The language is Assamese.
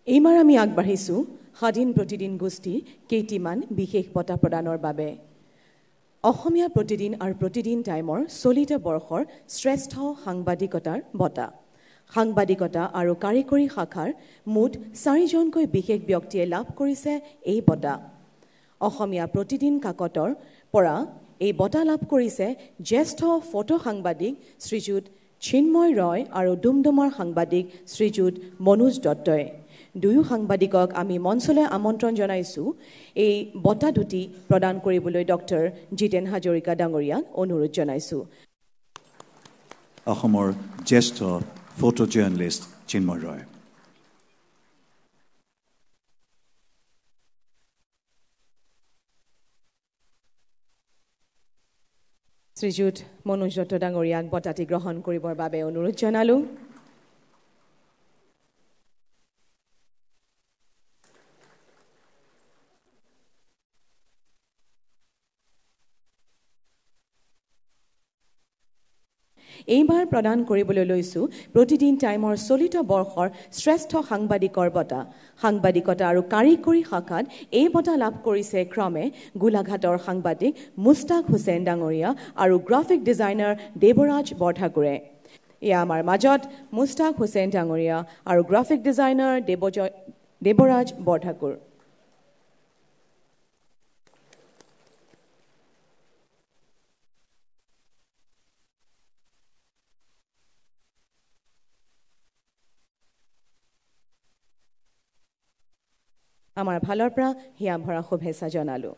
এইমাৰ আমি আগবাঢ়িছোঁ স্বাধীন প্ৰতিদিন গোষ্ঠীৰ কেইটিমান বিশেষ বঁটা প্ৰদানৰ বাবে। অসমীয়া প্ৰতিদিন আৰু প্ৰতিদিন টাইমৰ চলিত বৰ্ষৰ শ্ৰেষ্ঠ সাংবাদিকতাৰ বঁটা। সাংবাদিকতা আৰু কাৰিকৰী শাখাৰ মুঠ 4জনকৈ বিশেষ ব্যক্তিয়ে লাভ কৰিছে এই বঁটা। অসমীয়া প্ৰতিদিন কাকতৰ পৰা এই বঁটা লাভ কৰিছে জ্যেষ্ঠ ফটো সাংবাদিক শ্ৰীযুত চিন্ময় ৰয় আৰু ডুমডুমাৰ সাংবাদিক শ্ৰীযুত মনোজ দত্তই। দুয়ো সাংবাদিকক আমি মঞ্চলৈ আমন্ত্ৰণ জনাইছোঁ এই বঁটা দুটি প্ৰদান কৰিবলৈ ডক্টৰ জিতেন হাজৰিকা ডাঙৰীয়াক অনুৰোধ জনাইছোঁ। অসমৰ জ্যেষ্ঠ ফটো জাৰ্নেলিষ্ট চিন্ময় ৰয়। শ্ৰীযুত মনোজ দত্ত ডাঙৰীয়াক বঁটাটি গ্ৰহণ কৰিবৰ বাবে অনুৰোধ জনালোঁ। এইবাৰ প্ৰদান কৰিবলৈ লৈছোঁ প্ৰতিদিন টাইমৰ চলিত বৰ্ষৰ শ্ৰেষ্ঠ সাংবাদিকৰ বঁটা। সাংবাদিকতা আৰু কাৰিকৰী শাখাত এই বঁটা লাভ কৰিছে ক্ৰমে গোলাঘাটৰ সাংবাদিক মুস্তাক হুছেইন ডাঙৰীয়া আৰু গ্ৰাফিক ডিজাইনাৰ দেৱৰাজ বৰঠাকুৰে। এয়া আমাৰ মাজত মুস্তাক হুছেইন ডাঙৰীয়া আৰু গ্ৰাফিক ডিজাইনাৰ দেৱৰাজ বৰঠাকুৰ। আমাৰ ফালৰ পৰা হিয়া ভৰা শুভেচ্ছা জনালোঁ।